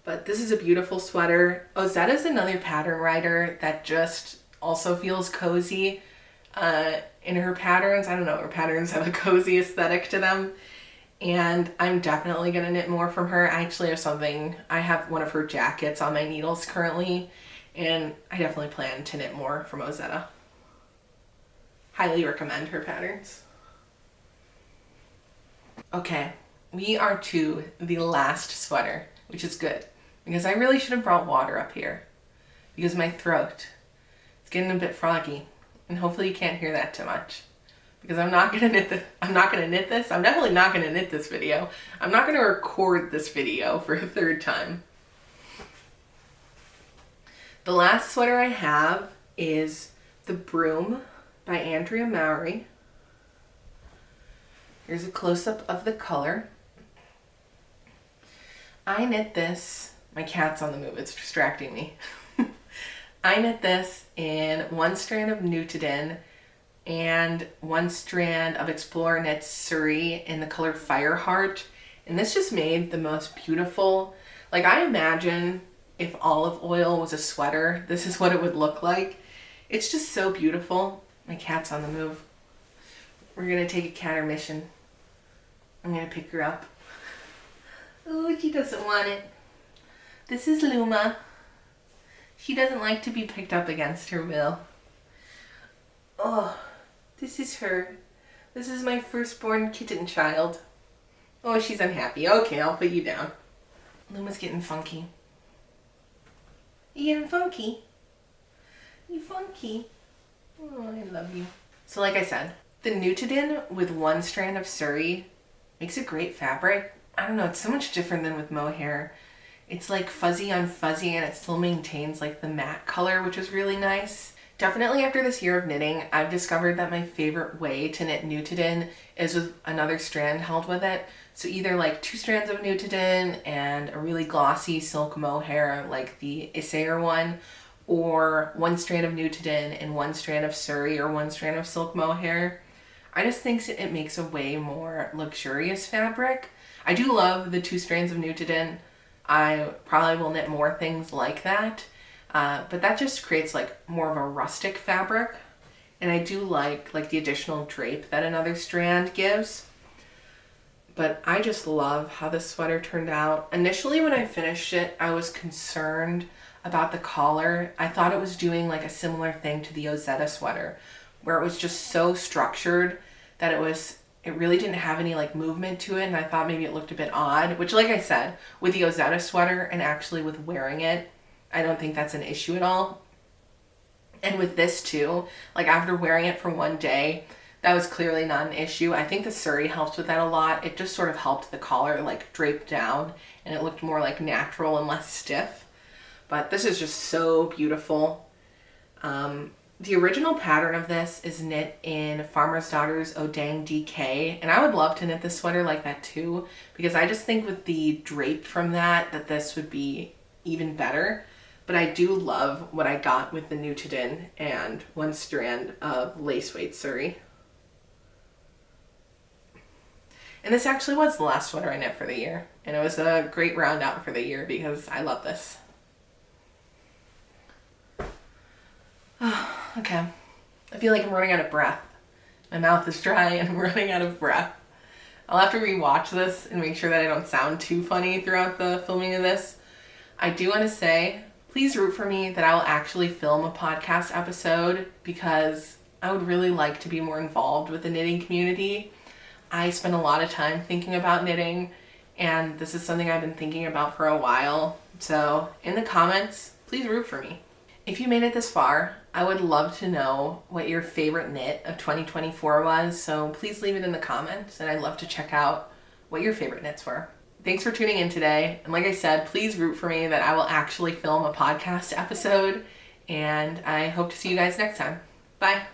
But this is a beautiful sweater. Ozetta is another pattern writer that just also feels cozy in her patterns. I don't know, her patterns have a cozy aesthetic to them. And I'm definitely gonna knit more from her. I actually I have one of her jackets on my needles currently, and I definitely plan to knit more from Ozetta. Highly recommend her patterns. Okay, we are to the last sweater, which is good, because I really should have brought water up here, because my throat is getting a bit froggy, and hopefully you can't hear that too much. Because I'm not gonna knit this. I'm definitely not gonna knit this video. I'm not gonna record this video for a 3rd time. The last sweater I have is the Broom by Andrea Mowry. Here's a close-up of the color. I knit this, my cat's on the move, it's distracting me. I knit this in 1 strand of Nutiden and 1 strand of Explorer Knits Surrey in the color Fireheart. And this just made the most beautiful, like, I imagine if olive oil was a sweater, this is what it would look like. It's just so beautiful. My cat's on the move. We're gonna take a cat intermission. I'm gonna pick her up. Oh, she doesn't want it. This is Luma. She doesn't like to be picked up against her will. Oh, this is her. This is my firstborn kitten child. Oh, she's unhappy. Okay, I'll put you down. Luma's getting funky. You getting funky? You funky? Oh, I love you. So like I said, the Nutidin with one strand of Surrey makes a great fabric. I don't know, it's so much different than with mohair. It's like fuzzy on fuzzy and it still maintains like the matte color, which is really nice. Definitely after this year of knitting, I've discovered that my favorite way to knit Nutidin is with another strand held with it. So either like 2 strands of Nutidin and a really glossy silk mohair like the Isair one, or 1 strand of Nutidin and 1 strand of Surrey or 1 strand of silk mohair. I just think it makes a way more luxurious fabric. I do love the 2 strands of Nutidin. I probably will knit more things like that. But that just creates like more of a rustic fabric. And I do like the additional drape that another strand gives. But I just love how this sweater turned out. Initially when I finished it, I was concerned about the collar. I thought it was doing like a similar thing to the Ozetta sweater, where it was just so structured that it really didn't have any like movement to it, and I thought maybe it looked a bit odd, which like I said, with the Ozetta sweater and actually with wearing it, I don't think that's an issue at all. And with this too, like after wearing it for one day, that was clearly not an issue. I think the Surrey helped with that a lot. It just sort of helped the collar like drape down and it looked more like natural and less stiff. But this is just so beautiful. The original pattern of this is knit in Farmer's Daughter's Odang DK, and I would love to knit this sweater like that too, because I just think with the drape from that this would be even better. But I do love what I got with the Nutidin and 1 strand of lace weight Surrey. And this actually was the last sweater I knit for the year, and it was a great round out for the year because I love this. Okay, I feel like I'm running out of breath. My mouth is dry and I'm running out of breath. I'll have to rewatch this and make sure that I don't sound too funny throughout the filming of this. I do want to say, please root for me that I will actually film a podcast episode because I would really like to be more involved with the knitting community. I spend a lot of time thinking about knitting, and this is something I've been thinking about for a while. So in the comments, please root for me. If you made it this far, I would love to know what your favorite knit of 2024 was, so please leave it in the comments, and I'd love to check out what your favorite knits were. Thanks for tuning in today, and like I said, please root for me that I will actually film a podcast episode, and I hope to see you guys next time. Bye!